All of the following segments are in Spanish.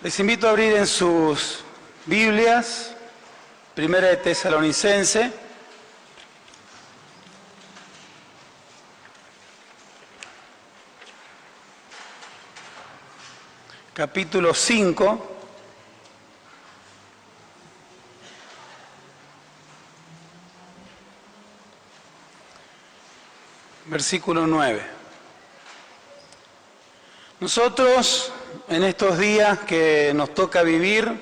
Les invito a abrir en sus Biblias, Primera de Tesalonicenses, capítulo 5, versículo 9. Nosotros, en estos días que nos toca vivir,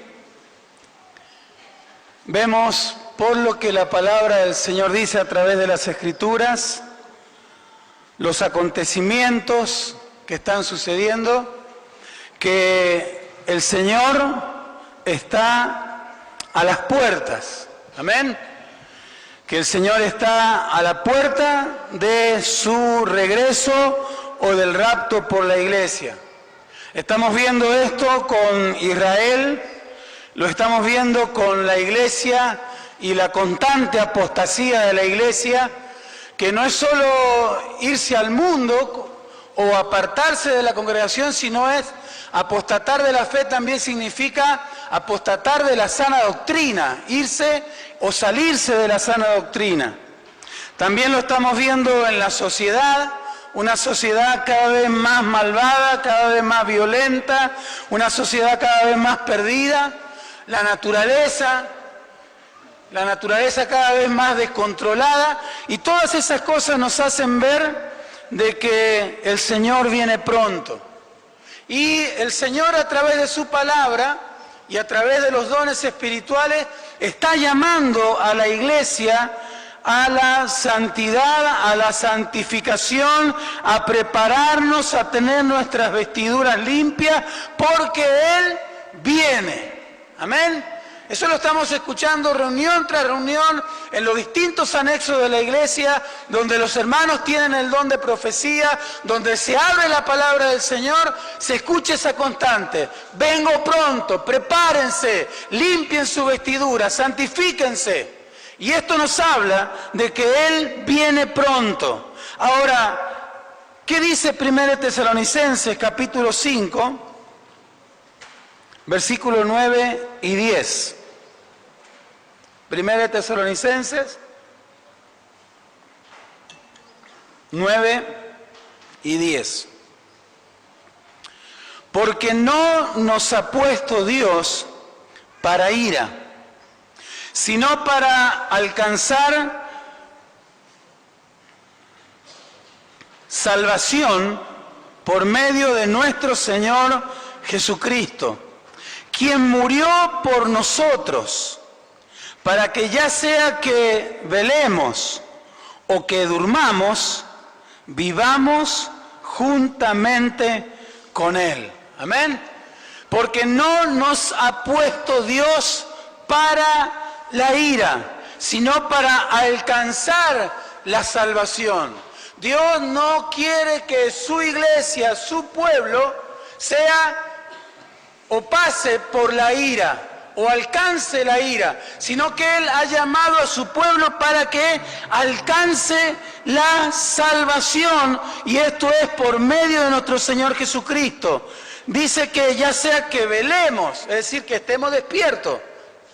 vemos por lo que la palabra del Señor dice a través de las Escrituras, los acontecimientos que están sucediendo, que el Señor está a las puertas. Amén. Que el Señor está a la puerta de su regreso o del rapto por la iglesia. Estamos viendo esto con Israel, lo estamos viendo con la iglesia y la constante apostasía de la iglesia, que no es solo irse al mundo o apartarse de la congregación, sino es apostatar de la fe. También significa apostatar de la sana doctrina, irse o salirse de la sana doctrina. También lo estamos viendo en la sociedad, una sociedad cada vez más malvada, cada vez más violenta, una sociedad cada vez más perdida, la naturaleza cada vez más descontrolada, y todas esas cosas nos hacen ver de que el Señor viene pronto. Y el Señor, a través de su palabra y a través de los dones espirituales, está llamando a la iglesia a la santidad, a la santificación, a prepararnos, a tener nuestras vestiduras limpias, porque Él viene. Amén. Eso lo estamos escuchando reunión tras reunión en los distintos anexos de la iglesia, donde los hermanos tienen el don de profecía, donde se abre la palabra del Señor, se escucha esa constante: vengo pronto, prepárense, limpien su vestidura, santifíquense. Y esto nos habla de que Él viene pronto. Ahora, ¿qué dice 1 Tesalonicenses capítulo 5, versículos 9 y 10? 1 Tesalonicenses 9 y 10. Porque no nos ha puesto Dios para ira, sino para alcanzar salvación por medio de nuestro Señor Jesucristo, quien murió por nosotros, para que ya sea que velemos o que durmamos, vivamos juntamente con Él. Amén. Porque no nos ha puesto Dios para la ira, sino para alcanzar la salvación. Dios no quiere que su iglesia, su pueblo, sea o pase por la ira o alcance la ira, sino que Él ha llamado a su pueblo para que alcance la salvación, y esto es por medio de nuestro Señor Jesucristo. Dice que ya sea que velemos, es decir, que estemos despiertos,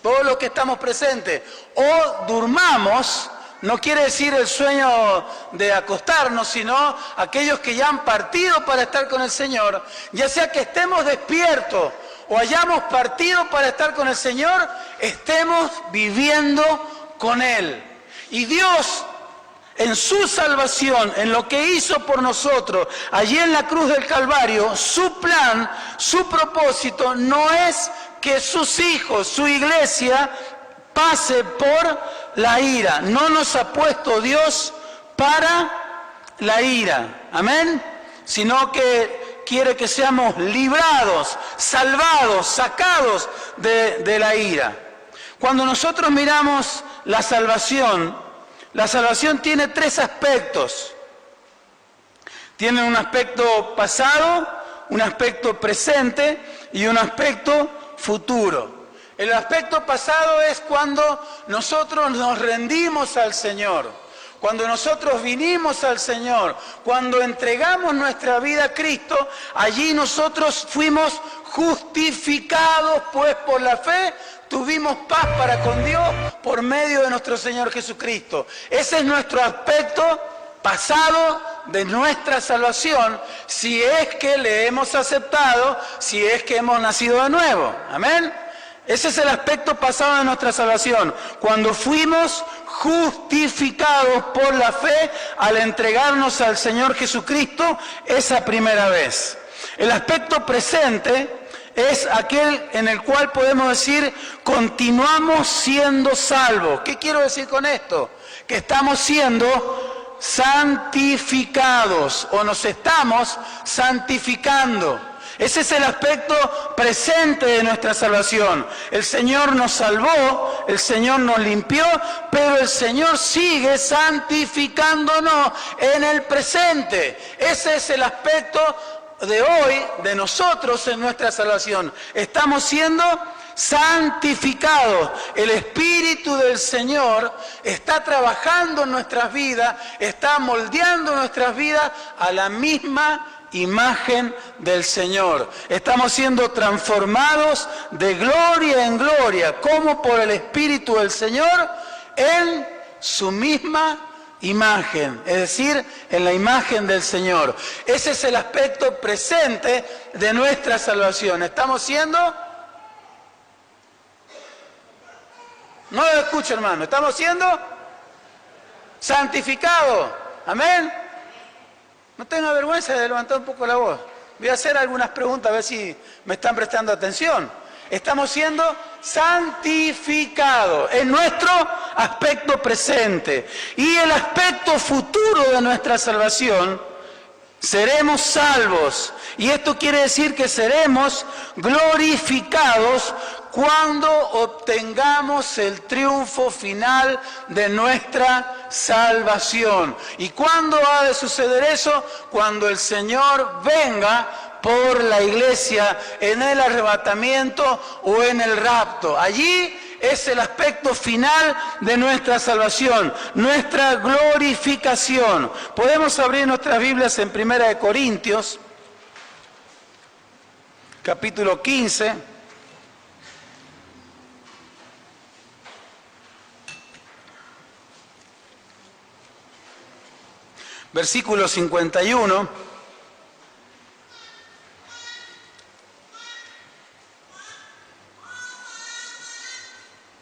todos los que estamos presentes, o durmamos. No quiere decir el sueño de acostarnos, sino aquellos que ya han partido para estar con el Señor. Ya sea que estemos despiertos o hayamos partido para estar con el Señor, estemos viviendo con Él. Y Dios, en su salvación, en lo que hizo por nosotros, allí en la cruz del Calvario, su plan, su propósito no es que sus hijos, su iglesia, pase por la ira. No nos ha puesto Dios para la ira. Amén. Sino que quiere que seamos librados, salvados, sacados de la ira. Cuando nosotros miramos la salvación tiene tres aspectos. Tiene un aspecto pasado, un aspecto presente y un aspecto futuro. El aspecto pasado es cuando nosotros nos rendimos al Señor, Cuando nosotros vinimos al Señor, cuando entregamos nuestra vida a Cristo, allí nosotros fuimos justificados, pues por la fe tuvimos paz para con Dios por medio de nuestro Señor Jesucristo. Ese es nuestro aspecto pasado de nuestra salvación, si es que le hemos aceptado, si es que hemos nacido de nuevo. Amén. Ese es el aspecto pasado de nuestra salvación, cuando fuimos justificados por la fe al entregarnos al Señor Jesucristo esa primera vez. El aspecto presente es aquel en el cual podemos decir continuamos siendo salvos. ¿Qué quiero decir con esto? Que estamos siendo santificados o nos estamos santificando. Ese es el aspecto presente de nuestra salvación. El Señor nos salvó, el Señor nos limpió, pero el Señor sigue santificándonos en el presente. Ese es el aspecto de hoy, de nosotros en nuestra salvación. Estamos siendo santificados. El Espíritu del Señor está trabajando en nuestras vidas, está moldeando nuestras vidas a la misma imagen del Señor. Estamos siendo transformados de gloria en gloria, como por el Espíritu del Señor, en su misma imagen, es decir, en la imagen del Señor. Ese es el aspecto presente de nuestra salvación. Estamos siendo... No lo escucho, hermano. Estamos siendo santificados. Amén. No tenga vergüenza de levantar un poco la voz. Voy a hacer algunas preguntas a ver si me están prestando atención. Estamos siendo santificados en nuestro aspecto presente. Y el aspecto futuro de nuestra salvación, seremos salvos. Y esto quiere decir que seremos glorificados cuando obtengamos el triunfo final de nuestra salvación. ¿Y cuándo ha de suceder eso? Cuando el Señor venga por la iglesia en el arrebatamiento o en el rapto. Allí es el aspecto final de nuestra salvación, nuestra glorificación. Podemos abrir nuestras Biblias en 1 Corintios, capítulo 15. Versículo 51.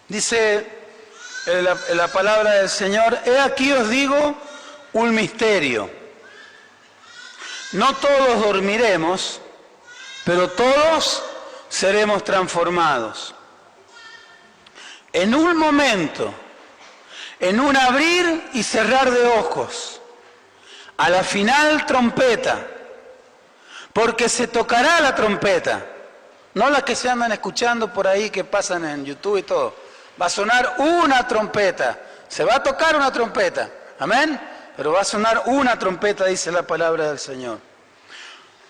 Dice la palabra del Señor: he aquí os digo un misterio. No todos dormiremos, pero todos seremos transformados. En un momento, en un abrir y cerrar de ojos, a la final trompeta, porque se tocará la trompeta, no las que se andan escuchando por ahí que pasan en YouTube y todo. Va a sonar una trompeta, se va a tocar una trompeta, amén, pero va a sonar una trompeta, dice la palabra del Señor.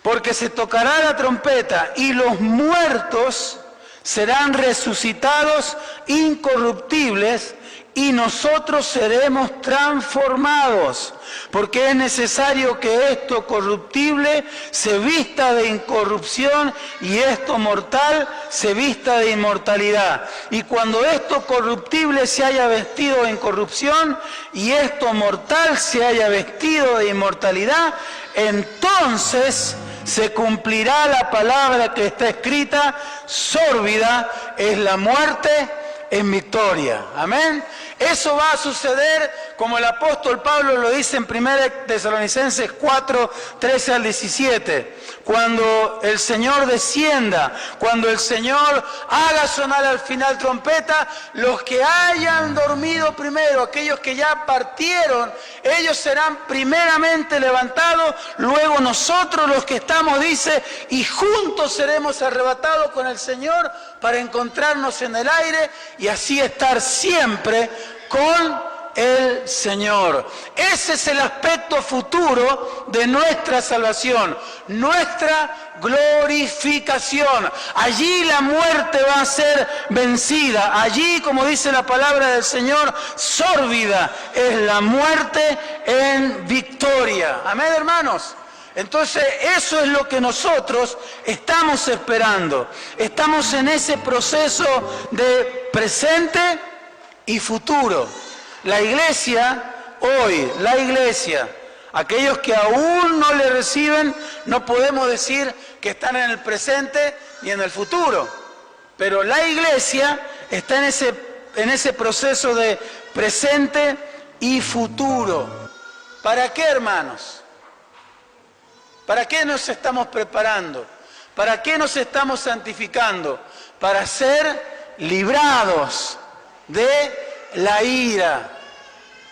Porque se tocará la trompeta y los muertos serán resucitados incorruptibles y nosotros seremos transformados, porque es necesario que esto corruptible se vista de incorrupción y esto mortal se vista de inmortalidad. Y cuando esto corruptible se haya vestido de incorrupción y esto mortal se haya vestido de inmortalidad, entonces se cumplirá la palabra que está escrita: sórbida es la muerte en victoria. Amén. Eso va a suceder como el apóstol Pablo lo dice en 1 Tesalonicenses 4, 13 al 17. Cuando el Señor descienda, cuando el Señor haga sonar al final trompeta, los que hayan dormido primero, aquellos que ya partieron, ellos serán primeramente levantados, luego nosotros los que estamos, dice, y juntos seremos arrebatados con el Señor para encontrarnos en el aire y así estar siempre con el Señor. Ese es el aspecto futuro de nuestra salvación, nuestra glorificación. Allí la muerte va a ser vencida. Allí, como dice la palabra del Señor, sórbida es la muerte en victoria. Amén, hermanos. Entonces, eso es lo que nosotros estamos esperando. Estamos en ese proceso de presente y futuro. La iglesia, hoy, la iglesia, aquellos que aún no le reciben, no podemos decir que están en el presente ni en el futuro. Pero la iglesia está en ese proceso de presente y futuro. ¿Para qué, hermanos? ¿Para qué nos estamos preparando? ¿Para qué nos estamos santificando? Para ser librados de la ira.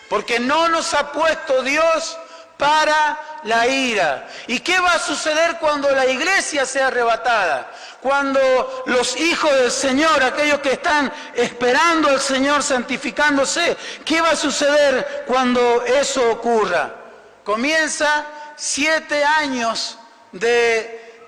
Porque no nos ha puesto Dios para la ira. ¿Y qué va a suceder cuando la iglesia sea arrebatada? Cuando los hijos del Señor, aquellos que están esperando al Señor santificándose, ¿qué va a suceder cuando eso ocurra? Comienza 7 años de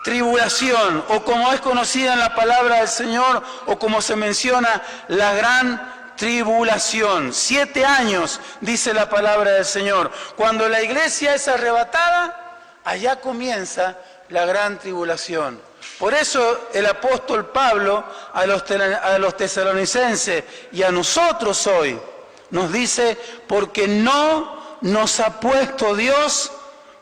tribulación, o como es conocida en la palabra del Señor, o como se menciona, la gran tribulación. 7 años, dice la palabra del Señor. Cuando la iglesia es arrebatada, allá comienza la gran tribulación. Por eso el apóstol Pablo a los tesalonicenses y a nosotros hoy nos dice, porque no nos ha puesto Dios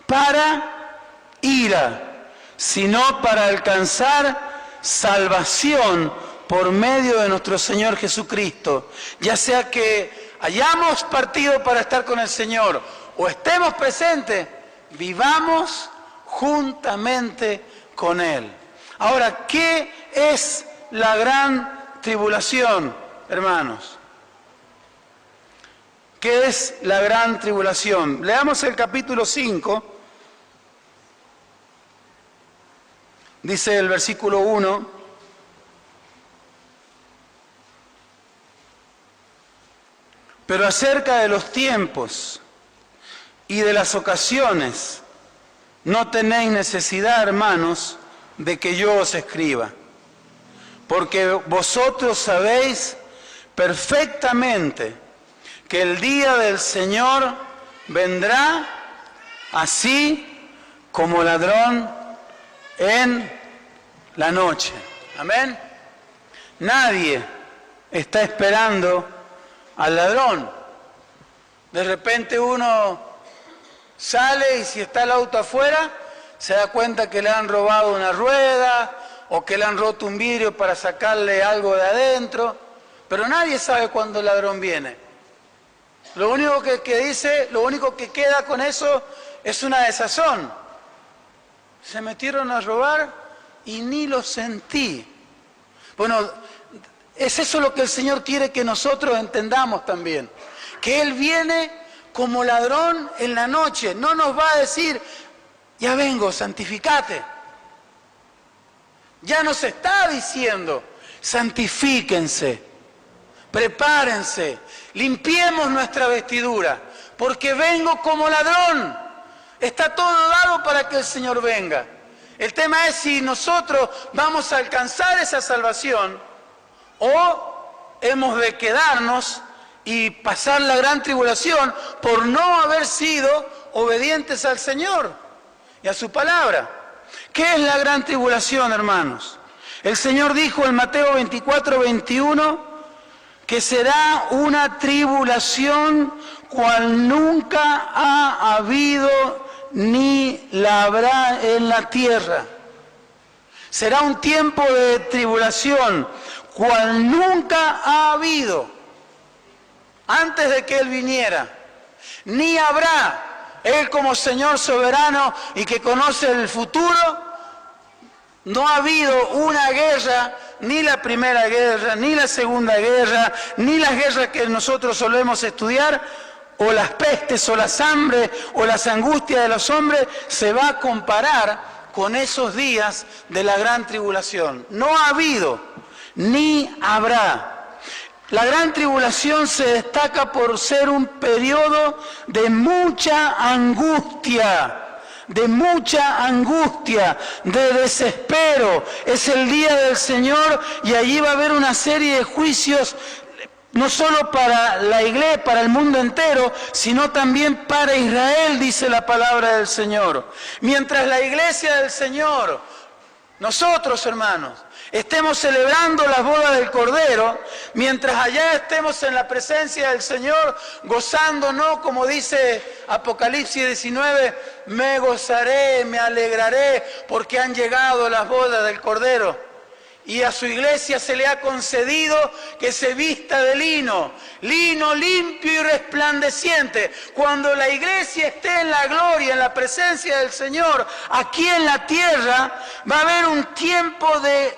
para ira, sino para alcanzar salvación por medio de nuestro Señor Jesucristo. Ya sea que hayamos partido para estar con el Señor o estemos presentes, vivamos juntamente con Él. Ahora, ¿qué es la gran tribulación, hermanos? ¿Qué es la gran tribulación? Leamos el capítulo 5. Dice el versículo 1, pero acerca de los tiempos y de las ocasiones, no tenéis necesidad, hermanos, de que yo os escriba, porque vosotros sabéis perfectamente que el día del Señor vendrá así como ladrón en la noche. Amén. Nadie está esperando al ladrón. De repente uno sale y si está el auto afuera, se da cuenta que le han robado una rueda o que le han roto un vidrio para sacarle algo de adentro, pero nadie sabe cuándo el ladrón viene. Lo único lo único que queda con eso es una desazón. Se metieron a robar y ni lo sentí. Bueno, es eso lo que el Señor quiere que nosotros entendamos también. Que Él viene como ladrón en la noche. No nos va a decir, ya vengo, santificate. Ya nos está diciendo, santifíquense, prepárense, limpiemos nuestra vestidura, porque vengo como ladrón. Está todo dado para que el Señor venga. El tema es si nosotros vamos a alcanzar esa salvación o hemos de quedarnos y pasar la gran tribulación por no haber sido obedientes al Señor y a su palabra. ¿Qué es la gran tribulación, hermanos? El Señor dijo en Mateo 24:21 que será una tribulación cual nunca ha habido ni la habrá en la tierra. Será un tiempo de tribulación cual nunca ha habido antes de que Él viniera, ni habrá. Él como Señor soberano y que conoce el futuro, no ha habido una guerra, ni la primera guerra, ni la segunda guerra, ni las guerras que nosotros solemos estudiar, o las pestes, o las hambres, o las angustias de los hombres, se va a comparar con esos días de la gran tribulación. No ha habido, ni habrá. La gran tribulación se destaca por ser un periodo de mucha angustia, de desespero. Es el día del Señor y allí va a haber una serie de juicios, no solo para la iglesia, para el mundo entero, sino también para Israel, dice la palabra del Señor. Mientras la iglesia del Señor, nosotros, hermanos, estemos celebrando las bodas del Cordero, mientras allá estemos en la presencia del Señor, gozándonos, como dice Apocalipsis 19, me gozaré, me alegraré, porque han llegado las bodas del Cordero. Y a su iglesia se le ha concedido que se vista de lino limpio y resplandeciente. Cuando la iglesia esté en la gloria, en la presencia del Señor, aquí en la tierra, va a haber un tiempo de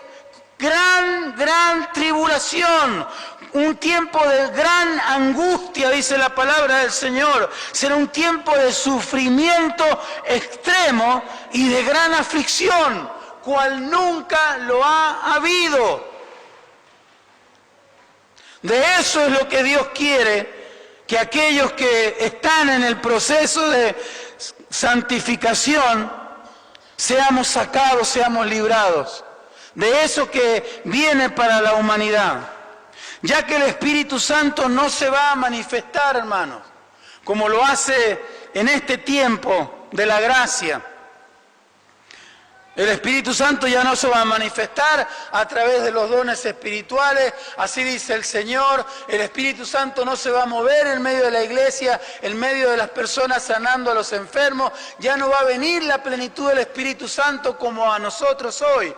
gran tribulación, un tiempo de gran angustia, dice la palabra del Señor. Será un tiempo de sufrimiento extremo y de gran aflicción, cual nunca lo ha habido. De eso es lo que Dios quiere, que aquellos que están en el proceso de santificación seamos sacados, seamos librados. De eso que viene para la humanidad. Ya que el Espíritu Santo no se va a manifestar, hermanos, como lo hace en este tiempo de la gracia. El Espíritu Santo ya no se va a manifestar a través de los dones espirituales, así dice el Señor. El Espíritu Santo no se va a mover en medio de la iglesia, en medio de las personas sanando a los enfermos. Ya no va a venir la plenitud del Espíritu Santo como a nosotros hoy.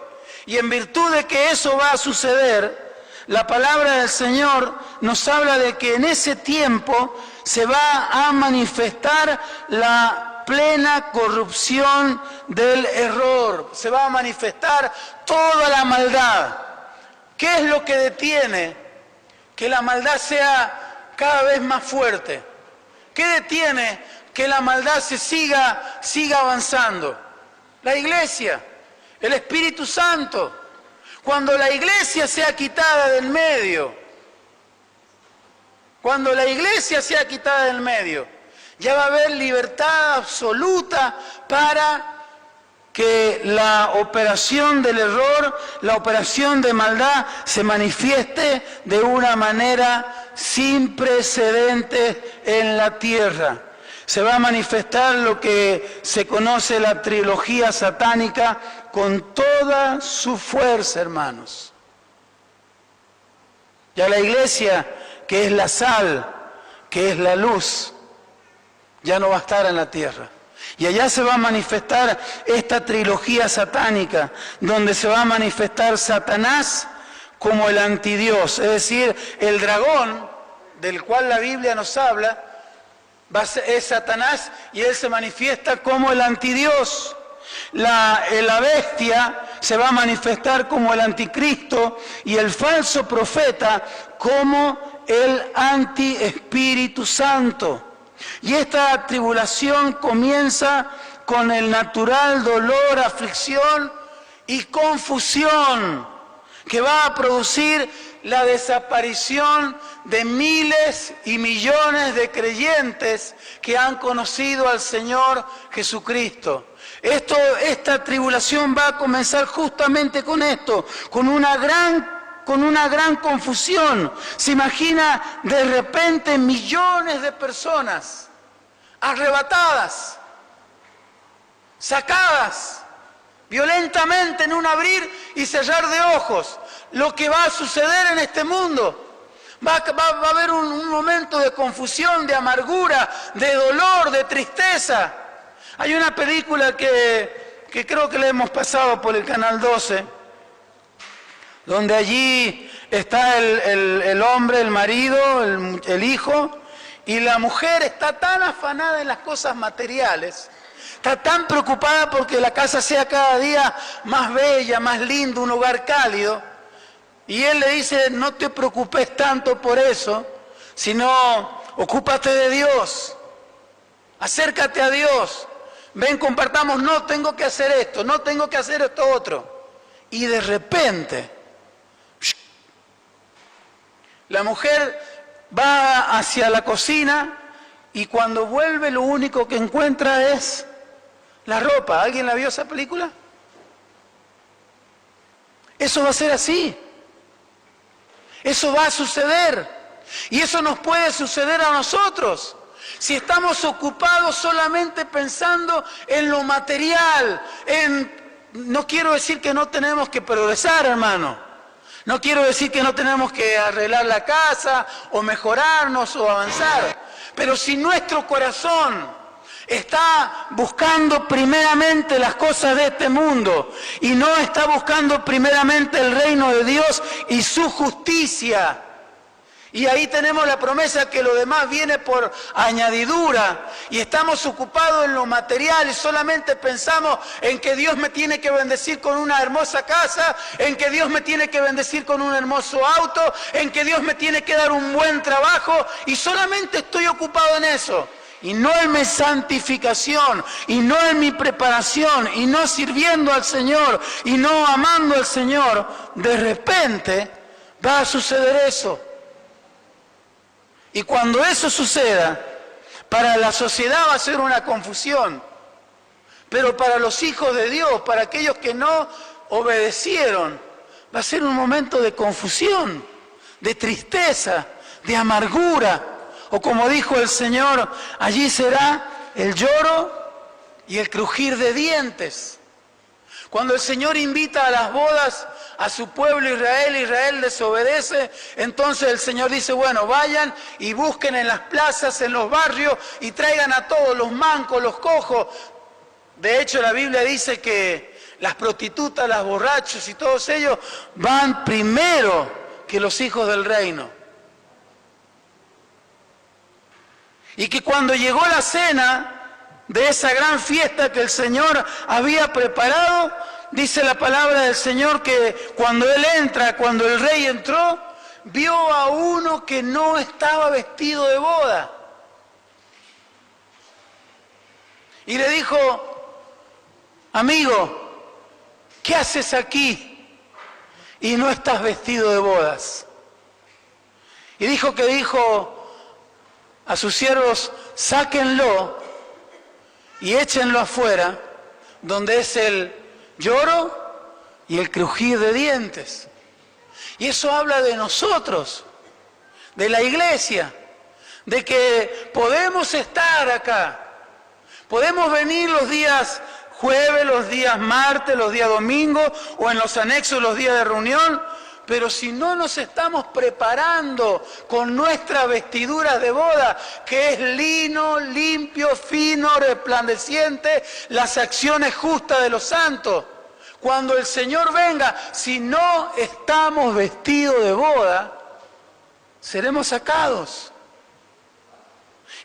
Y en virtud de que eso va a suceder, la palabra del Señor nos habla de que en ese tiempo se va a manifestar la plena corrupción del error. Se va a manifestar toda la maldad. ¿Qué es lo que detiene que la maldad sea cada vez más fuerte? ¿Qué detiene que la maldad se siga avanzando? La iglesia, el Espíritu Santo. Cuando la iglesia sea quitada del medio, ya va a haber libertad absoluta para que la operación del error, la operación de maldad se manifieste de una manera sin precedentes en la tierra. Se va a manifestar lo que se conoce la trilogía satánica con toda su fuerza, hermanos. Ya la iglesia, que es la sal, que es la luz, ya no va a estar en la tierra. Y allá se va a manifestar esta trilogía satánica, donde se va a manifestar Satanás como el antidios, es decir, el dragón del cual la Biblia nos habla, es Satanás y él se manifiesta como el antidios. La bestia se va a manifestar como el anticristo y el falso profeta como el anti-Espíritu Santo. Y esta tribulación comienza con el natural dolor, aflicción y confusión que va a producir la desaparición de miles y millones de creyentes que han conocido al Señor Jesucristo. Esta tribulación va a comenzar justamente con esto, con una gran confusión. Se imagina de repente millones de personas arrebatadas, sacadas violentamente en un abrir y cerrar de ojos. Lo que va a suceder en este mundo. Va a haber un momento de confusión, de amargura, de dolor, de tristeza. Hay una película que creo que le hemos pasado por el Canal 12, donde allí está el hombre, el marido, el hijo, y la mujer está tan afanada en las cosas materiales, está tan preocupada porque la casa sea cada día más bella, más linda, un hogar cálido, y él le dice, no te preocupes tanto por eso, sino ocúpate de Dios, acércate a Dios, ven, compartamos, no tengo que hacer esto, no tengo que hacer esto otro. Y de repente, La mujer va hacia la cocina y cuando vuelve lo único que encuentra es la ropa. ¿Alguien la vio esa película? Eso va a ser así. Eso va a suceder. Y eso nos puede suceder a nosotros. Si estamos ocupados solamente pensando en lo material, no quiero decir que no tenemos que progresar, hermano. No quiero decir que no tenemos que arreglar la casa o mejorarnos o avanzar. Pero si nuestro corazón está buscando primeramente las cosas de este mundo y no está buscando primeramente el reino de Dios y su justicia, y ahí tenemos la promesa que lo demás viene por añadidura, y estamos ocupados en lo material y solamente pensamos en que Dios me tiene que bendecir con una hermosa casa, en que Dios me tiene que bendecir con un hermoso auto, en que Dios me tiene que dar un buen trabajo, y solamente estoy ocupado en eso, y no en mi santificación, y no en mi preparación, y no sirviendo al Señor, y no amando al Señor, de repente va a suceder eso. Y cuando eso suceda, para la sociedad va a ser una confusión. Pero para los hijos de Dios, para aquellos que no obedecieron, va a ser un momento de confusión, de tristeza, de amargura. O como dijo el Señor, allí será el lloro y el crujir de dientes. Cuando el Señor invita a las bodas a su pueblo Israel, Israel desobedece, entonces el Señor dice, bueno, vayan y busquen en las plazas, en los barrios, y traigan a todos, los mancos, los cojos. De hecho, la Biblia dice que las prostitutas, los borrachos y todos ellos van primero que los hijos del reino. Y que cuando llegó la cena de esa gran fiesta que el Señor había preparado, dice la palabra del Señor que cuando Él entra, cuando el rey entró, vio a uno que no estaba vestido de boda. Y le dijo, amigo, ¿qué haces aquí y no estás vestido de bodas? Y dijo a sus siervos, sáquenlo y échenlo afuera, donde es el lloro y el crujir de dientes. Y eso habla de nosotros, de la iglesia, de que podemos estar acá, podemos venir los días jueves, los días martes, los días domingos, o en los anexos los días de reunión, pero si no nos estamos preparando con nuestras vestiduras de boda, que es lino, limpio, fino, resplandeciente, las acciones justas de los santos, cuando el Señor venga, si no estamos vestidos de boda, seremos sacados.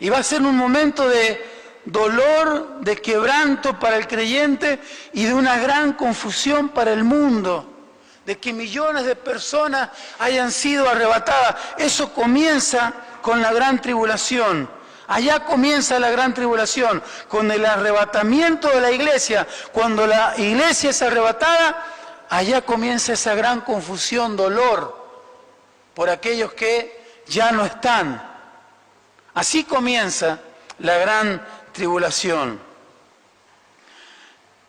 Y va a ser un momento de dolor, de quebranto para el creyente y de una gran confusión para el mundo, de que millones de personas hayan sido arrebatadas. Eso comienza con la gran tribulación. Allá comienza la gran tribulación, con el arrebatamiento de la iglesia. Cuando la iglesia es arrebatada, allá comienza esa gran confusión, dolor, por aquellos que ya no están. Así comienza la gran tribulación.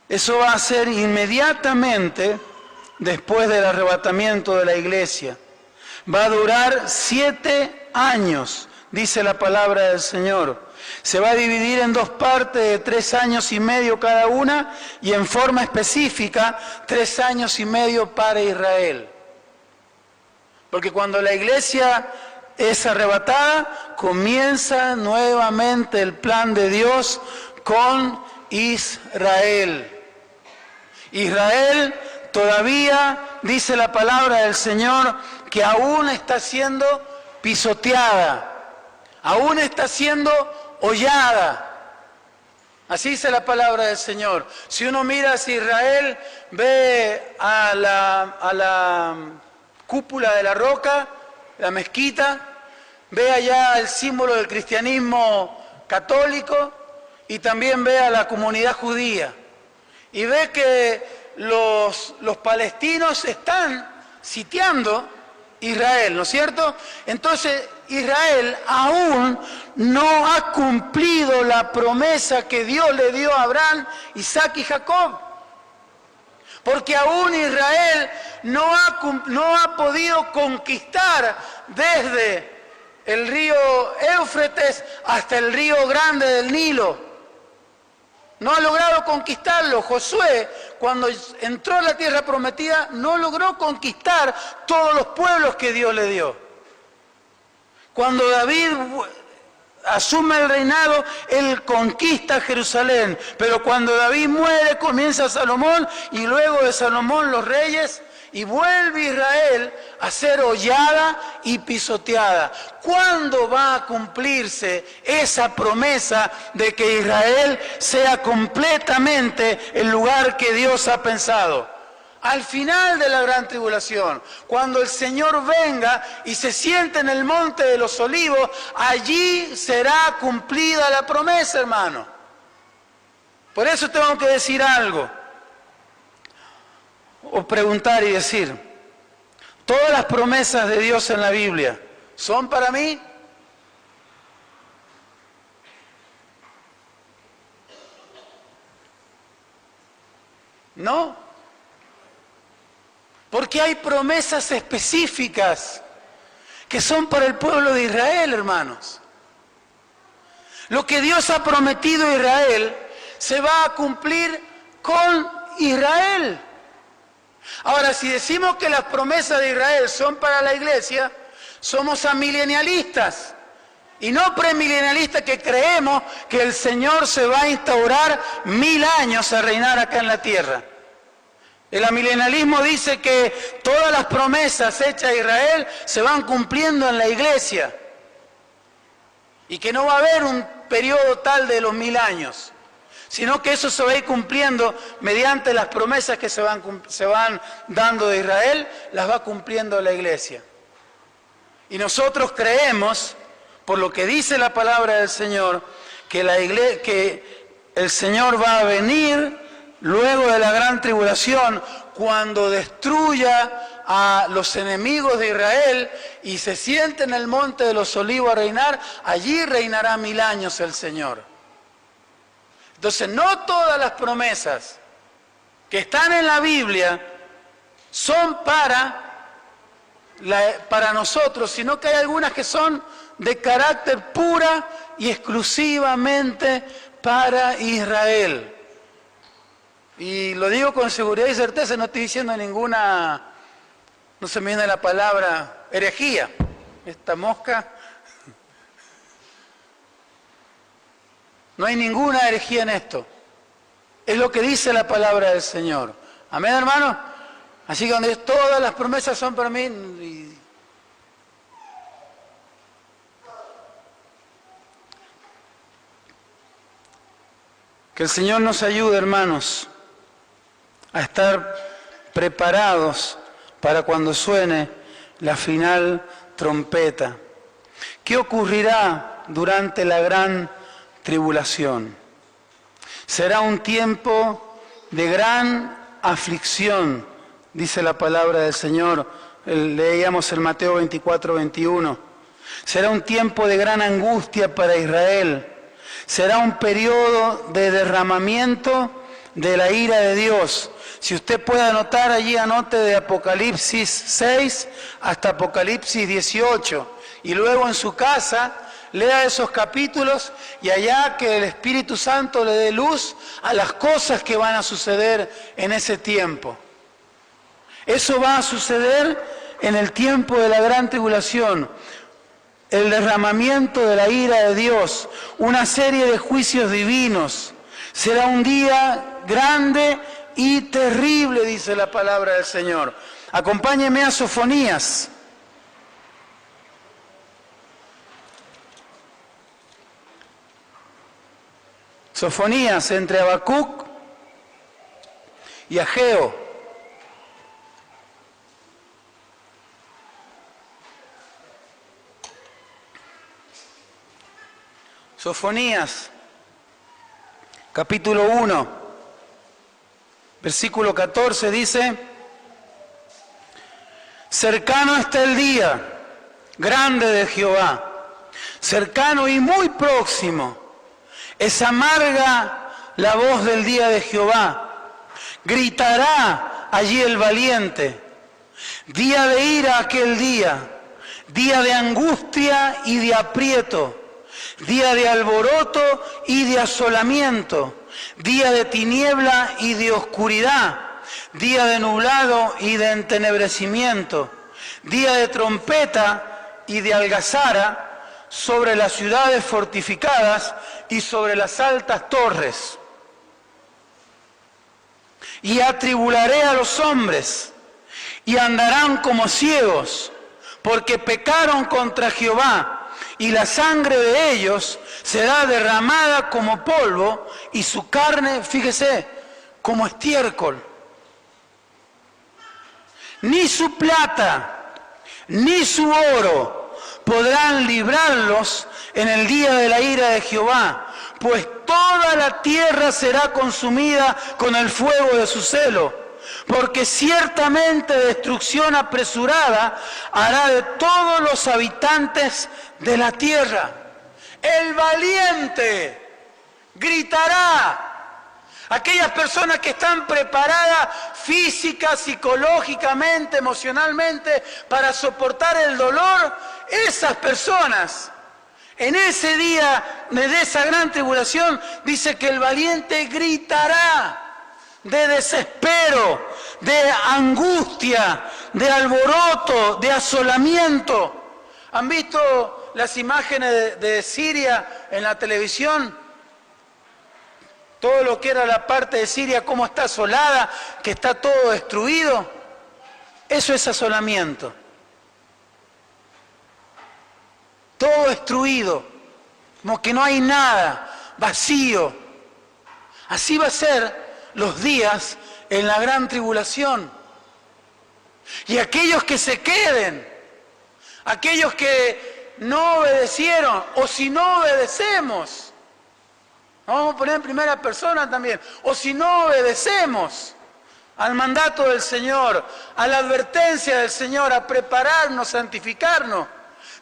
Eso va a ser inmediatamente después del arrebatamiento de la iglesia. Va a durar 7 años, dice la palabra del Señor. Se va a dividir en 2 partes de 3 años y medio cada una, y en forma específica 3 años y medio para Israel. Porque cuando la iglesia es arrebatada, comienza nuevamente el plan de Dios con Israel. Israel todavía, dice la palabra del Señor, que aún está siendo pisoteada, aún está siendo hollada. Así dice la palabra del Señor. Si uno mira hacia Israel, ve a la cúpula de la roca, la mezquita, ve allá el símbolo del cristianismo católico y también ve a la comunidad judía. Y ve que los palestinos están sitiando Israel, ¿no es cierto? Entonces Israel aún no ha cumplido la promesa que Dios le dio a Abraham, Isaac y Jacob. Porque aún Israel no ha podido conquistar desde el río Éufrates hasta el río grande del Nilo. No ha logrado conquistarlo. Josué, cuando entró a la tierra prometida, no logró conquistar todos los pueblos que Dios le dio. Cuando David asume el reinado, él conquista Jerusalén. Pero cuando David muere, comienza Salomón, y luego de Salomón los reyes, y vuelve Israel a ser hollada y pisoteada. ¿Cuándo va a cumplirse esa promesa de que Israel sea completamente el lugar que Dios ha pensado? Al final de la gran tribulación, cuando el Señor venga y se siente en el monte de los olivos, allí será cumplida la promesa, hermano. Por eso tengo que decir algo, o preguntar y decir, ¿todas las promesas de Dios en la Biblia son para mí? No. Porque hay promesas específicas que son para el pueblo de Israel, hermanos. Lo que Dios ha prometido a Israel se va a cumplir con Israel. Ahora, si decimos que las promesas de Israel son para la iglesia, somos amilenialistas y no premilenialistas, que creemos que el Señor se va a instaurar 1000 años a reinar acá en la tierra. El amilenialismo dice que todas las promesas hechas a Israel se van cumpliendo en la iglesia y que no va a haber un periodo tal de los 1000 años, sino que eso se va a ir cumpliendo mediante las promesas que se van dando de Israel, las va cumpliendo la iglesia. Y nosotros creemos, por lo que dice la palabra del Señor, que el Señor va a venir luego de la gran tribulación, cuando destruya a los enemigos de Israel y se siente en el monte de los olivos a reinar, allí reinará 1000 años el Señor. Entonces, no todas las promesas que están en la Biblia son para nosotros, sino que hay algunas que son de carácter pura y exclusivamente para Israel. Y lo digo con seguridad y certeza, no estoy diciendo ninguna, no se me viene la palabra, herejía. Esta mosca, no hay ninguna herejía en esto. Es lo que dice la palabra del Señor. Amén, hermano. Así que donde todas las promesas son para mí. Que el Señor nos ayude, hermanos, a estar preparados para cuando suene la final trompeta. ¿Qué ocurrirá durante la gran tribulación? Será un tiempo de gran aflicción, dice la palabra del Señor. Leíamos en Mateo 24, 21. Será un tiempo de gran angustia para Israel. Será un periodo de derramamiento de la ira de Dios. Si usted puede anotar allí, anote de Apocalipsis 6 hasta Apocalipsis 18. Y luego en su casa lea esos capítulos y allá que el Espíritu Santo le dé luz a las cosas que van a suceder en ese tiempo. Eso va a suceder en el tiempo de la gran tribulación. El derramamiento de la ira de Dios, una serie de juicios divinos. Será un día grande y terrible, dice la palabra del Señor. Acompáñeme a Sofonías. Sofonías, entre Habacuc y Ageo. Sofonías, capítulo 1, versículo 14 dice: cercano está el día grande de Jehová, cercano y muy próximo. Es amarga la voz del día de Jehová. Gritará allí el valiente. Día de ira aquel día, día de angustia y de aprieto, día de alboroto y de asolamiento, día de tiniebla y de oscuridad, día de nublado y de entenebrecimiento, día de trompeta y de algazara sobre las ciudades fortificadas y sobre las altas torres. Y atribularé a los hombres, y andarán como ciegos, porque pecaron contra Jehová, y la sangre de ellos será derramada como polvo, y su carne, fíjese, como estiércol. Ni su plata, ni su oro podrán librarlos en el día de la ira de Jehová, pues toda la tierra será consumida con el fuego de su celo, porque ciertamente destrucción apresurada hará de todos los habitantes de la tierra. El valiente gritará. Aquellas personas que están preparadas física, psicológicamente, emocionalmente para soportar el dolor, esas personas, en ese día de esa gran tribulación, dice que el valiente gritará de desespero, de angustia, de alboroto, de asolamiento. ¿Han visto las imágenes de Siria en la televisión? Todo lo que era la parte de Siria, cómo está asolada, que está todo destruido. Eso es asolamiento. Todo destruido, como que no hay nada, vacío. Así va a ser los días en la gran tribulación. Y aquellos que se queden, aquellos que no obedecieron, o si no obedecemos, vamos a poner en primera persona también, o si no obedecemos al mandato del Señor, a la advertencia del Señor, a prepararnos, santificarnos,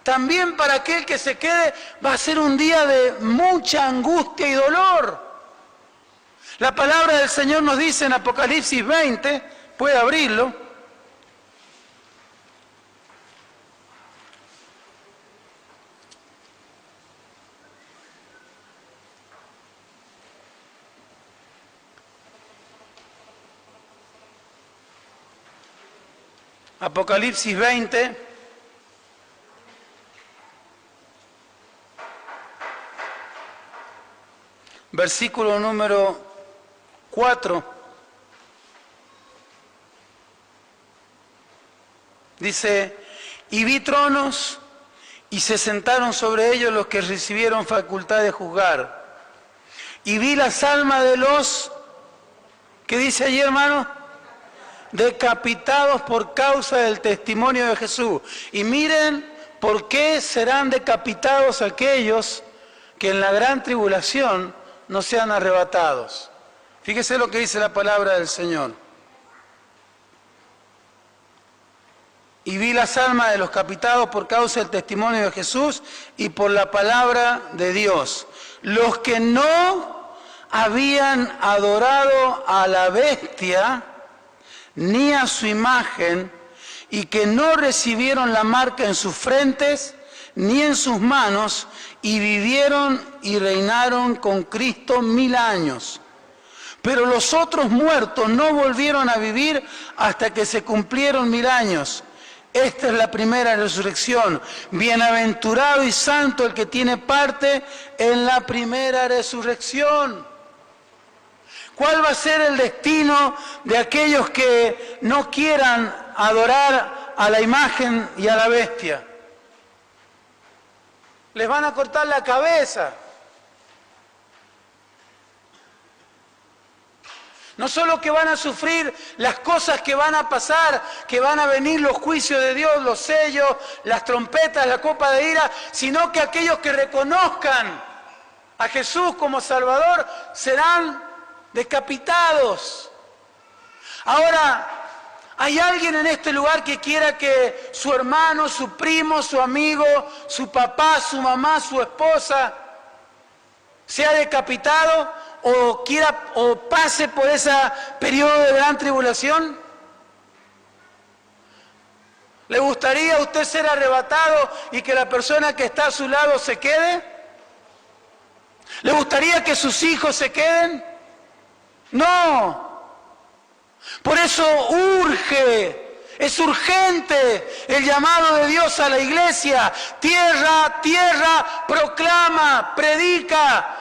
también para aquel que se quede va a ser un día de mucha angustia y dolor. La palabra del Señor nos dice en Apocalipsis 20, puede abrirlo. Apocalipsis 20, versículo número 4, dice, y vi tronos y se sentaron sobre ellos los que recibieron facultad de juzgar. Y vi las almas de los, ¿qué dice allí, hermano? Decapitados por causa del testimonio de Jesús. Y miren por qué serán decapitados aquellos que en la gran tribulación no sean arrebatados. Fíjese lo que dice la palabra del Señor. Y vi las almas de los decapitados por causa del testimonio de Jesús y por la palabra de Dios. Los que no habían adorado a la bestia ni a su imagen, y que no recibieron la marca en sus frentes ni en sus manos, y vivieron y reinaron con Cristo 1000 años. Pero los otros muertos no volvieron a vivir hasta que se cumplieron 1000 años. Esta es la primera resurrección. Bienaventurado y santo el que tiene parte en la primera resurrección. ¿Cuál va a ser el destino de aquellos que no quieran adorar a la imagen y a la bestia? Les van a cortar la cabeza. No solo que van a sufrir las cosas que van a pasar, que van a venir los juicios de Dios, los sellos, las trompetas, la copa de ira, sino que aquellos que reconozcan a Jesús como Salvador serán decapitados. Ahora, ¿Hay alguien en este lugar que quiera que su hermano, su primo, su amigo, su papá, su mamá, su esposa sea decapitado o quiera o pase por ese periodo de gran tribulación? ¿Le gustaría a usted ser arrebatado y que la persona que está a su lado se quede? ¿Le gustaría que sus hijos se queden? No. Por eso es urgente el llamado de Dios a la iglesia. Tierra, tierra, proclama, predica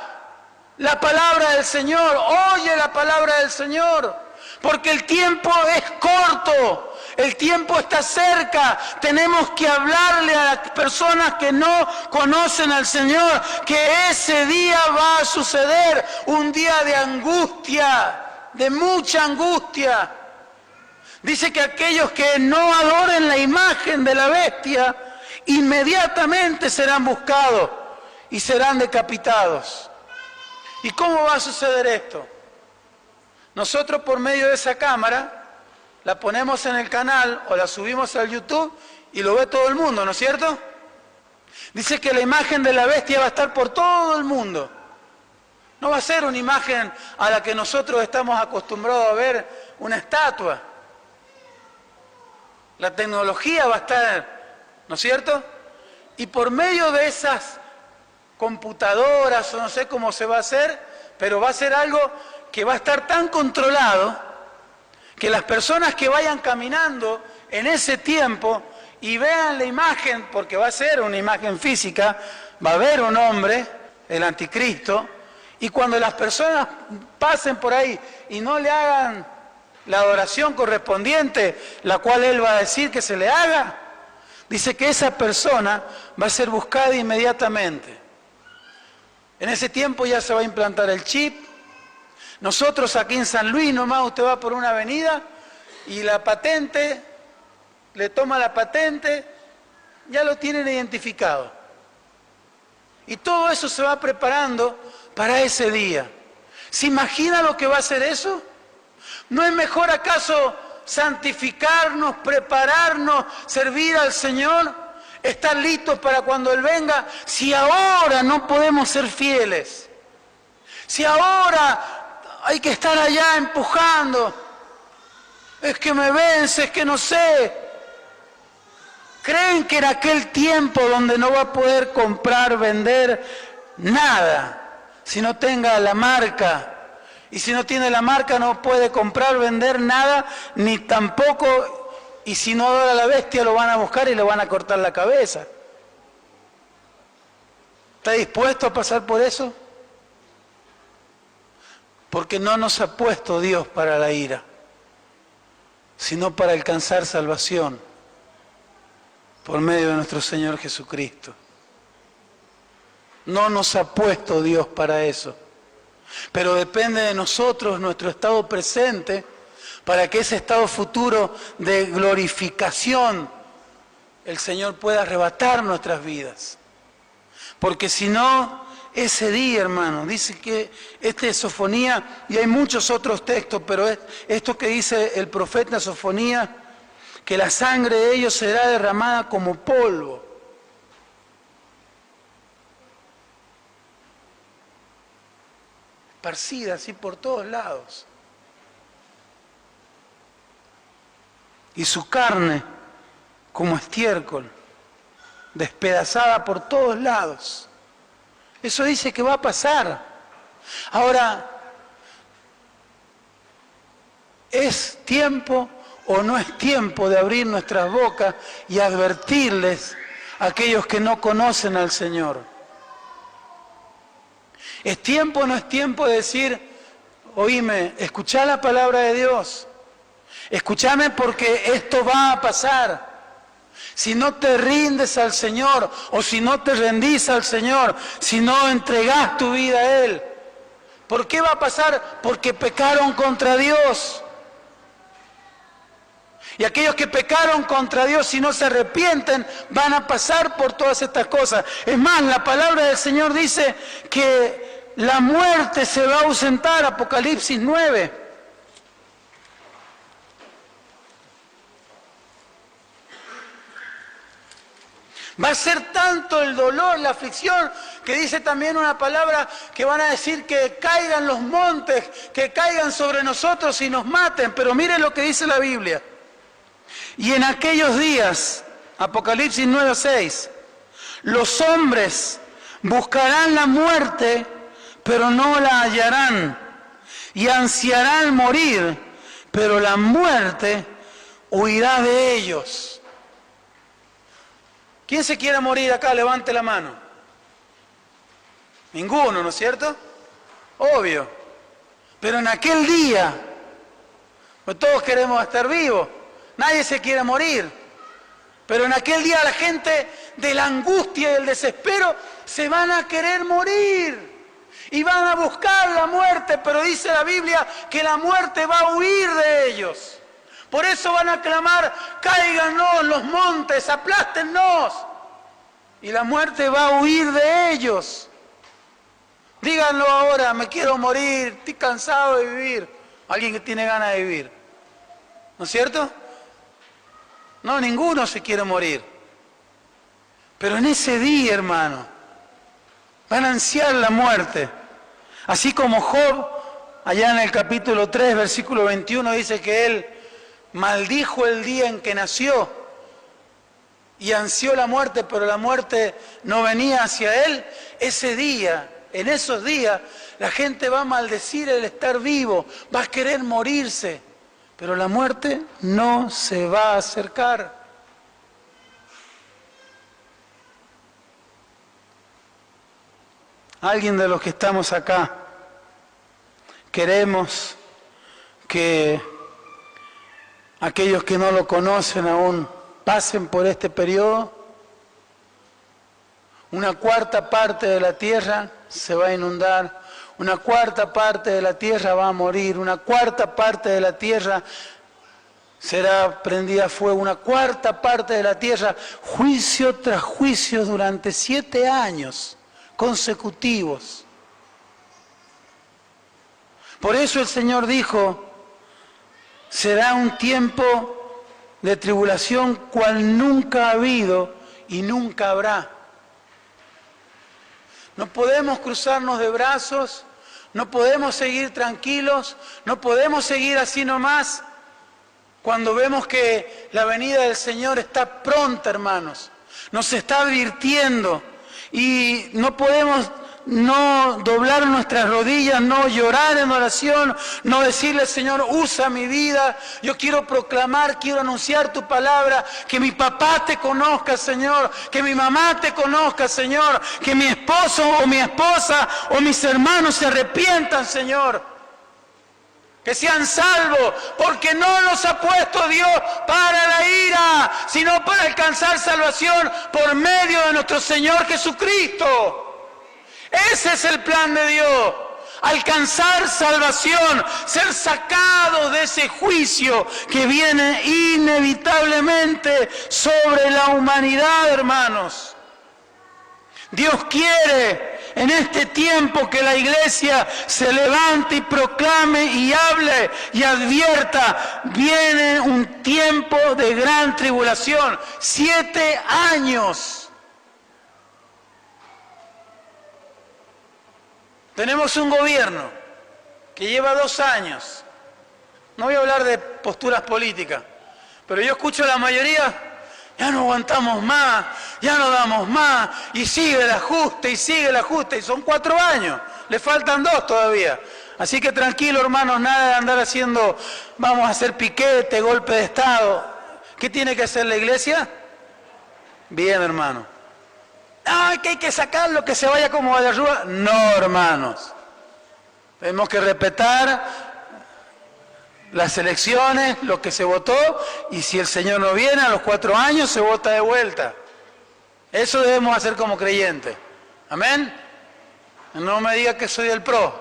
la palabra del Señor, oye la palabra del Señor, porque el tiempo es corto, el tiempo está cerca. Tenemos que hablarle a las personas que no conocen al Señor que ese día va a suceder, un día de angustia, de mucha angustia. Dice que aquellos que no adoren la imagen de la bestia, inmediatamente serán buscados y serán decapitados. ¿Y cómo va a suceder esto? Nosotros por medio de esa cámara la ponemos en el canal o la subimos al YouTube y lo ve todo el mundo, ¿no es cierto? Dice que la imagen de la bestia va a estar por todo el mundo. No va a ser una imagen a la que nosotros estamos acostumbrados a ver, una estatua. La tecnología va a estar, ¿no es cierto? Y por medio de esas computadoras, o no sé cómo se va a hacer, pero va a ser algo que va a estar tan controlado que las personas que vayan caminando en ese tiempo y vean la imagen, porque va a ser una imagen física, va a haber un hombre, el anticristo, y cuando las personas pasen por ahí y no le hagan la adoración correspondiente, la cual él va a decir que se le haga, dice que esa persona va a ser buscada inmediatamente. En ese tiempo ya se va a implantar el chip. Nosotros aquí en San Luis, nomás usted va por una avenida y la patente, le toma la patente, ya lo tienen identificado. Y todo eso se va preparando para ese día. ¿Se imagina lo que va a ser eso? ¿No es mejor acaso santificarnos, prepararnos, servir al Señor, estar listos para cuando Él venga? Si ahora no podemos ser fieles, si ahora hay que estar allá empujando, es que me vence, es que no sé. ¿Creen que en aquel tiempo donde no va a poder comprar, vender nada si no tenga la marca? Y si no tiene la marca no puede comprar, vender nada, ni tampoco, y si no adora a la bestia lo van a buscar y le van a cortar la cabeza. ¿Está dispuesto a pasar por eso? Porque no nos ha puesto Dios para la ira, sino para alcanzar salvación por medio de nuestro Señor Jesucristo. No nos ha puesto Dios para eso. Pero depende de nosotros, nuestro estado presente, para que ese estado futuro de glorificación el Señor pueda arrebatar nuestras vidas. Porque si no, ese día, hermano, dice que este es Sofonía, y hay muchos otros textos, pero esto que dice el profeta Sofonía, que la sangre de ellos será derramada como polvo. Esparcida así por todos lados. Y su carne como estiércol, despedazada por todos lados. Eso dice que va a pasar. Ahora, ¿es tiempo o no es tiempo de abrir nuestras bocas y advertirles a aquellos que no conocen al Señor? ¿Es tiempo o no es tiempo de decir, oíme, escuchá la palabra de Dios, escúchame porque esto va a pasar? Si no te rindes al Señor, o si no te rendís al Señor, si no entregás tu vida a Él, ¿por qué va a pasar? Porque pecaron contra Dios. Y aquellos que pecaron contra Dios, si no se arrepienten, van a pasar por todas estas cosas. Es más, la palabra del Señor dice que la muerte se va a ausentar, Apocalipsis 9. Va a ser tanto el dolor, la aflicción, que dice también una palabra que van a decir que caigan los montes, que caigan sobre nosotros y nos maten. Pero miren lo que dice la Biblia. Y en aquellos días, Apocalipsis 9:6, los hombres buscarán la muerte, pero no la hallarán, y ansiarán morir, pero la muerte huirá de ellos. ¿Quién se quiere morir acá? Levante la mano. Ninguno, ¿no es cierto? Obvio. Pero en aquel día, pues todos queremos estar vivos, nadie se quiere morir. Pero en aquel día la gente de la angustia y del desespero se van a querer morir. Y van a buscar la muerte, pero dice la Biblia que la muerte va a huir de ellos. Por eso van a clamar, cáiganos los montes, aplástennos. Y la muerte va a huir de ellos. Díganlo ahora, me quiero morir, estoy cansado de vivir. Alguien que tiene ganas de vivir. ¿No es cierto? No, ninguno se quiere morir. Pero en ese día, hermano, van a ansiar la muerte. Así como Job, allá en el capítulo 3, versículo 21, dice que él maldijo el día en que nació y ansió la muerte, pero la muerte no venía hacia él. Ese día, en esos días, la gente va a maldecir el estar vivo, va a querer morirse, pero la muerte no se va a acercar. Alguien de los que estamos acá queremos que aquellos que no lo conocen aún pasen por este periodo. Una cuarta parte de la tierra se va a inundar, una cuarta parte de la tierra va a morir, una cuarta parte de la tierra será prendida a fuego, una cuarta parte de la tierra, juicio tras juicio durante 7 años consecutivos. Por eso el Señor dijo, será un tiempo de tribulación cual nunca ha habido y nunca habrá. No podemos cruzarnos de brazos, no podemos seguir tranquilos, no podemos seguir así nomás cuando vemos que la venida del Señor está pronta, hermanos. Nos está advirtiendo y no podemos no doblar nuestras rodillas, no llorar en oración, no decirle, Señor, usa mi vida, yo quiero proclamar, quiero anunciar tu palabra, que mi papá te conozca, Señor, que mi mamá te conozca, Señor, que mi esposo o mi esposa o mis hermanos se arrepientan, Señor, que sean salvos, porque no los ha puesto Dios para la ira, sino para alcanzar salvación por medio de nuestro Señor Jesucristo. Ese es el plan de Dios, alcanzar salvación, ser sacados de ese juicio que viene inevitablemente sobre la humanidad, hermanos. Dios quiere en este tiempo que la iglesia se levante y proclame y hable y advierta, viene un tiempo de gran tribulación, 7 años. Tenemos un gobierno que lleva 2 años. No voy a hablar de posturas políticas, pero yo escucho a la mayoría, ya no aguantamos más, ya no damos más, y sigue el ajuste, y son 4 años, le faltan 2 todavía. Así que tranquilo, hermanos, nada de andar haciendo, vamos a hacer piquete, golpe de Estado. ¿Qué tiene que hacer la iglesia? Bien, hermano. ¡Ay, que hay que sacarlo, que se vaya como Vallarrúa! No, hermanos. Tenemos que respetar las elecciones, lo que se votó, y si el Señor no viene a los 4 años, se vota de vuelta. Eso debemos hacer como creyentes. ¿Amén? No me diga que soy del PRO,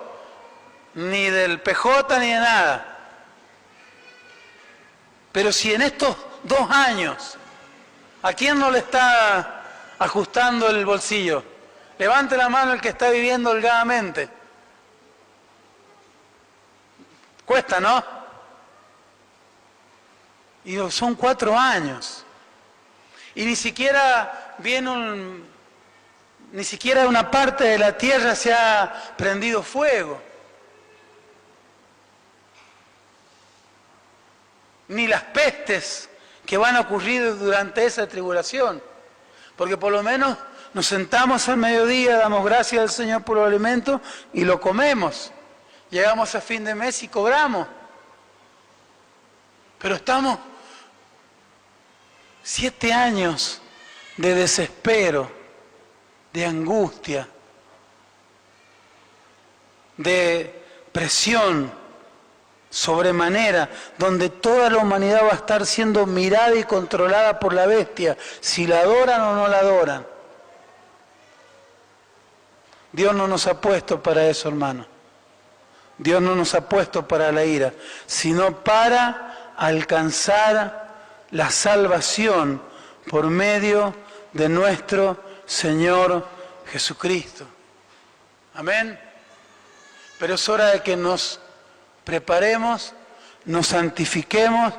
ni del PJ, ni de nada. Pero si en estos 2 años, ¿a quién no le está ajustando el bolsillo? Levante la mano el que está viviendo holgadamente. Cuesta, ¿no? Y son 4 años. Y ni siquiera ni siquiera una parte de la tierra se ha prendido fuego. Ni las pestes que van a ocurrir durante esa tribulación. Porque por lo menos nos sentamos al mediodía, damos gracias al Señor por los alimentos y lo comemos. Llegamos a fin de mes y cobramos. Pero estamos 7 años de desespero, de angustia, de presión sobremanera, donde toda la humanidad va a estar siendo mirada y controlada por la bestia, si la adoran o no la adoran. Dios no nos ha puesto para eso, hermano. Dios no nos ha puesto para la ira, sino para alcanzar la salvación por medio de nuestro Señor Jesucristo. Amén. Pero es hora de que nos preparemos, nos santifiquemos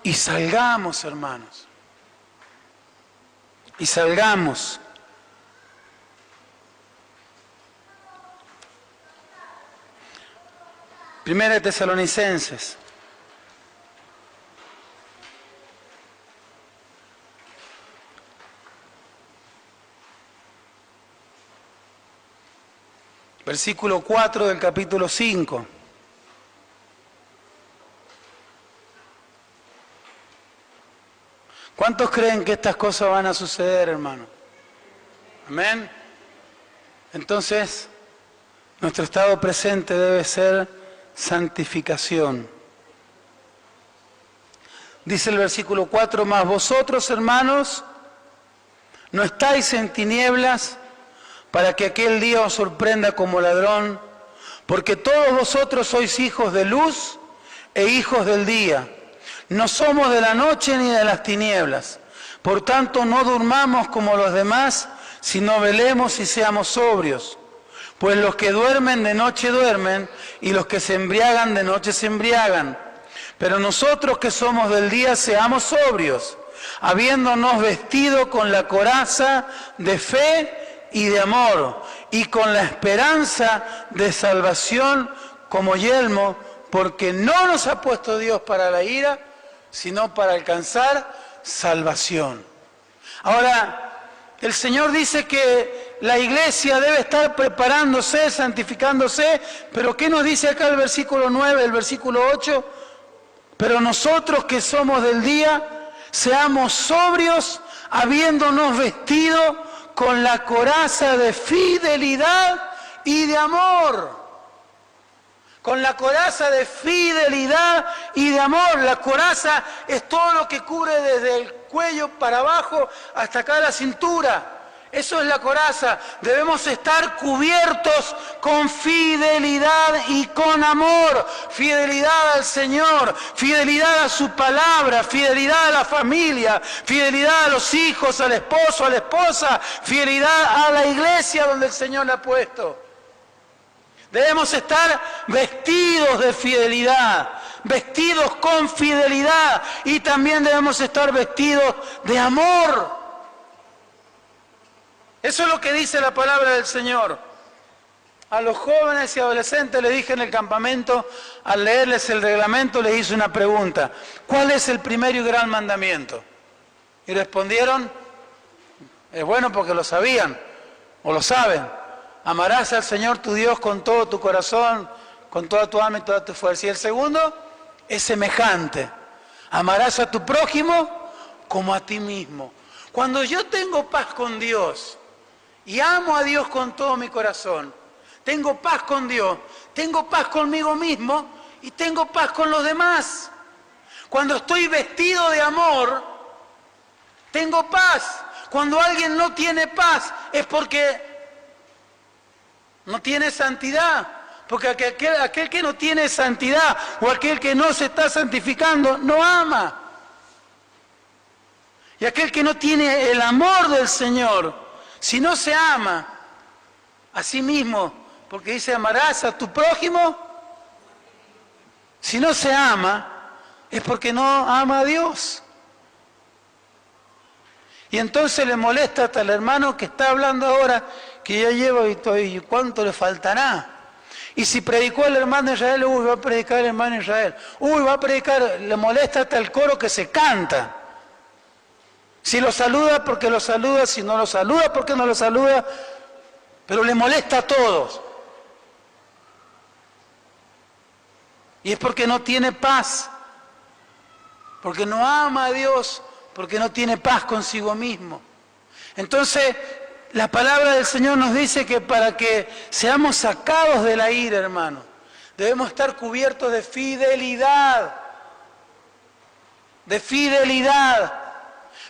y salgamos, hermanos. Y salgamos. Primera de Tesalonicenses. Versículo 4 del capítulo 5. ¿Cuántos creen que estas cosas van a suceder, hermano? Amén. Entonces, nuestro estado presente debe ser santificación. Dice el versículo 4, mas vosotros, hermanos, no estáis en tinieblas para que aquel día os sorprenda como ladrón, porque todos vosotros sois hijos de luz e hijos del día. No somos de la noche ni de las tinieblas. Por tanto, no durmamos como los demás, sino velemos y seamos sobrios. Pues los que duermen de noche duermen, y los que se embriagan de noche se embriagan. Pero nosotros que somos del día, seamos sobrios, habiéndonos vestido con la coraza de fe y de amor, y con la esperanza de salvación como yelmo, porque no nos ha puesto Dios para la ira, sino para alcanzar salvación. Ahora, el Señor dice que la iglesia debe estar preparándose, santificándose, pero ¿qué nos dice acá el versículo 9, el versículo 8? Pero nosotros que somos del día, seamos sobrios, habiéndonos vestido con la coraza de fidelidad y de amor. Con la coraza de fidelidad y de amor. La coraza es todo lo que cubre desde el cuello para abajo hasta acá la cintura. Eso es la coraza. Debemos estar cubiertos con fidelidad y con amor. Fidelidad al Señor, fidelidad a su palabra, fidelidad a la familia, fidelidad a los hijos, al esposo, a la esposa, fidelidad a la iglesia donde el Señor la ha puesto. Debemos estar vestidos de fidelidad, vestidos con fidelidad, y también debemos estar vestidos de amor. Eso es lo que dice la palabra del Señor. A los jóvenes y adolescentes les dije en el campamento, al leerles el reglamento, les hice una pregunta. ¿Cuál es el primero y gran mandamiento? Y respondieron, es bueno porque lo sabían, o lo saben. Amarás al Señor tu Dios con todo tu corazón, con toda tu alma y toda tu fuerza. Y el segundo es semejante. Amarás a tu prójimo como a ti mismo. Cuando yo tengo paz con Dios y amo a Dios con todo mi corazón, tengo paz con Dios, tengo paz conmigo mismo y tengo paz con los demás. Cuando estoy vestido de amor, tengo paz. Cuando alguien no tiene paz es porque no tiene santidad, porque aquel que no tiene santidad o aquel que no se está santificando no ama. Y aquel que no tiene el amor del Señor, si no se ama a sí mismo, porque dice amarás a tu prójimo, si no se ama es porque no ama a Dios. Y entonces le molesta hasta el hermano que está hablando ahora, que ya llevo y ¿cuánto le faltará? Y si predicó el hermano Israel, va a predicar el hermano Israel. Va a predicar, le molesta hasta el coro que se canta. Si lo saluda, porque lo saluda, si no lo saluda, porque no lo saluda, pero le molesta a todos. Y es porque no tiene paz, porque no ama a Dios, porque no tiene paz consigo mismo. Entonces, la palabra del Señor nos dice que para que seamos sacados de la ira, hermano, debemos estar cubiertos de fidelidad. De fidelidad.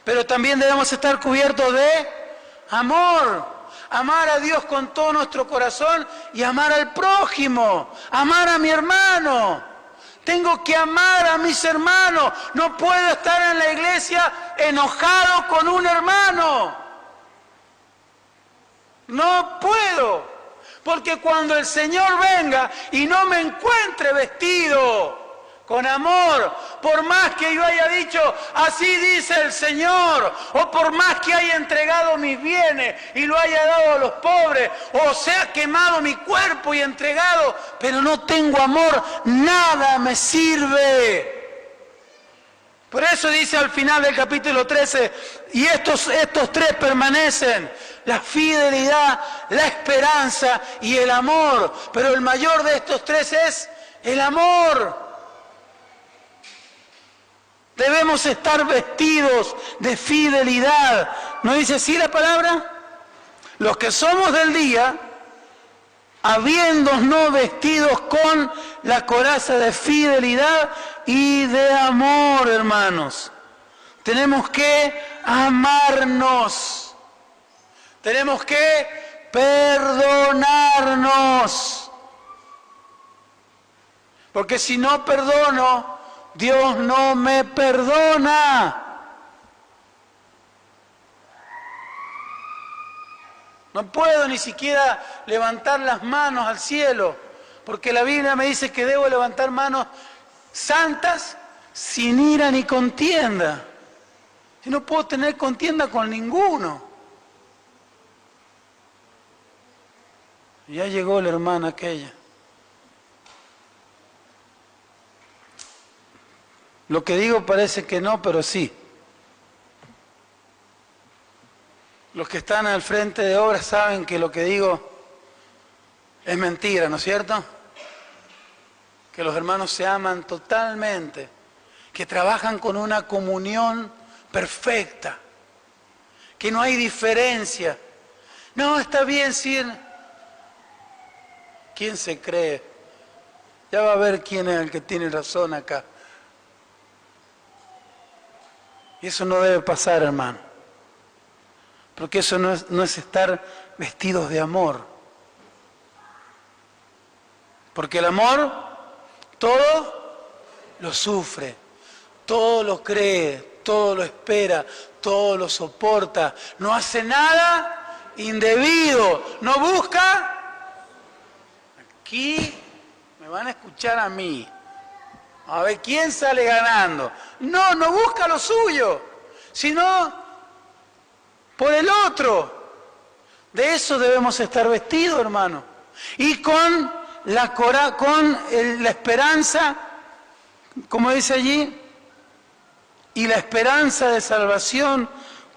Pero también debemos estar cubiertos de amor. Amar a Dios con todo nuestro corazón y amar al prójimo. Amar a mi hermano. Tengo que amar a mis hermanos. No puedo estar en la iglesia enojado con un hermano. No puedo, porque cuando el Señor venga y no me encuentre vestido con amor, por más que yo haya dicho, así dice el Señor, o por más que haya entregado mis bienes y lo haya dado a los pobres, o sea quemado mi cuerpo y entregado, pero no tengo amor, nada me sirve. Por eso dice al final del capítulo 13, y estos tres permanecen: la fidelidad, la esperanza y el amor. Pero el mayor de estos tres es el amor. Debemos estar vestidos de fidelidad. ¿No dice así la palabra? Los que somos del día, habiéndonos vestidos con la coraza de fidelidad y de amor, hermanos. Tenemos que amarnos. Tenemos que perdonarnos. Porque si no perdono, Dios no me perdona. No puedo ni siquiera levantar las manos al cielo, porque la Biblia me dice que debo levantar manos santas sin ira ni contienda. Y no puedo tener contienda con ninguno. Ya llegó la hermana aquella. Lo que digo parece que no, pero sí. Los que están al frente de obras saben que lo que digo es mentira, ¿no es cierto? Que los hermanos se aman totalmente, que trabajan con una comunión perfecta, que no hay diferencia. No, está bien, sí. ¿Quién se cree? Ya va a ver quién es el que tiene razón acá. Y eso no debe pasar, hermano. Porque eso no es estar vestidos de amor. Porque el amor todo lo sufre, todo lo cree, todo lo espera, todo lo soporta. No hace nada indebido, no busca. Aquí me van a escuchar a mí. A ver quién sale ganando. No busca lo suyo, sino por el otro. De eso debemos estar vestidos, hermano. Y con la esperanza, como dice allí, y la esperanza de salvación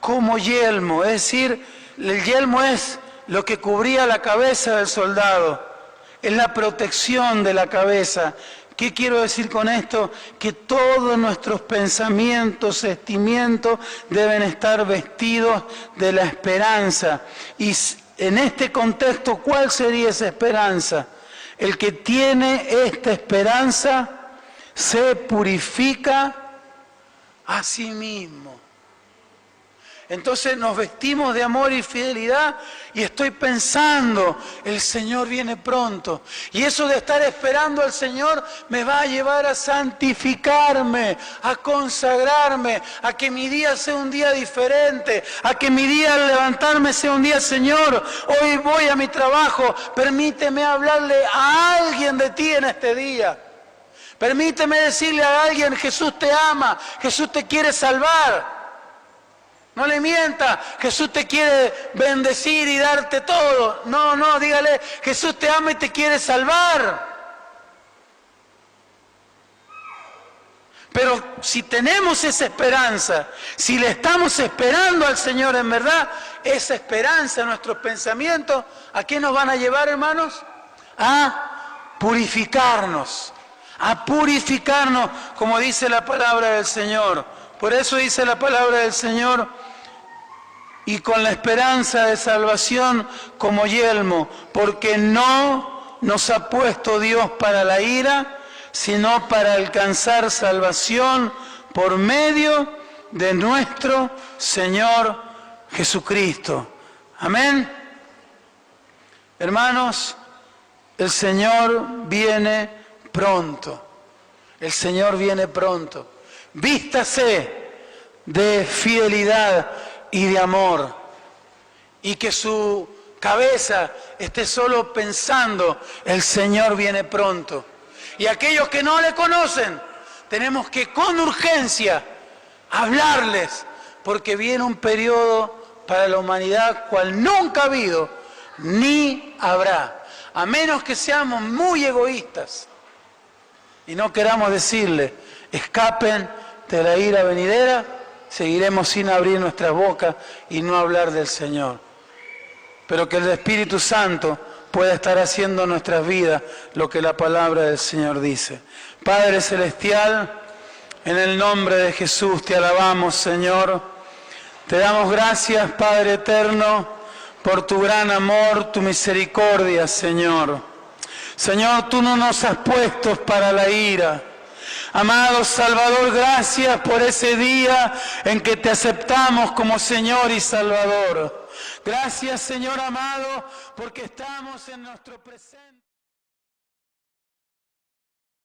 como yelmo. Es decir, el yelmo es lo que cubría la cabeza del soldado. Es la protección de la cabeza. ¿Qué quiero decir con esto? Que todos nuestros pensamientos, sentimientos deben estar vestidos de la esperanza. Y en este contexto, ¿cuál sería esa esperanza? El que tiene esta esperanza se purifica a sí mismo. Entonces nos vestimos de amor y fidelidad y estoy pensando, el Señor viene pronto. Y eso de estar esperando al Señor me va a llevar a santificarme, a consagrarme, a que mi día sea un día diferente, a que mi día al levantarme sea un día, Señor, hoy voy a mi trabajo, permíteme hablarle a alguien de ti en este día. Permíteme decirle a alguien, Jesús te ama, Jesús te quiere salvar. No le mienta, Jesús te quiere bendecir y darte todo. No, no, dígale, Jesús te ama y te quiere salvar. Pero si tenemos esa esperanza, si le estamos esperando al Señor en verdad, esa esperanza, nuestros pensamientos, ¿a qué nos van a llevar, hermanos? A purificarnos, como dice la palabra del Señor. Por eso dice la palabra del Señor, y con la esperanza de salvación como yelmo, porque no nos ha puesto Dios para la ira, sino para alcanzar salvación por medio de nuestro Señor Jesucristo. Amén. Hermanos, el Señor viene pronto. El Señor viene pronto. Vístase de fidelidad y de amor. Y que su cabeza esté solo pensando, el Señor viene pronto. Y aquellos que no le conocen, tenemos que con urgencia hablarles, porque viene un periodo para la humanidad cual nunca ha habido, ni habrá. A menos que seamos muy egoístas y no queramos decirle, escapen de la ira venidera, seguiremos sin abrir nuestras bocas y no hablar del Señor. Pero que el Espíritu Santo pueda estar haciendo en nuestras vidas lo que la palabra del Señor dice. Padre Celestial, en el nombre de Jesús te alabamos, Señor. Te damos gracias, Padre Eterno, por tu gran amor, tu misericordia, Señor. Señor, tú no nos has puesto para la ira. Amado Salvador, gracias por ese día en que te aceptamos como Señor y Salvador. Gracias, Señor amado, porque estamos en nuestro presente.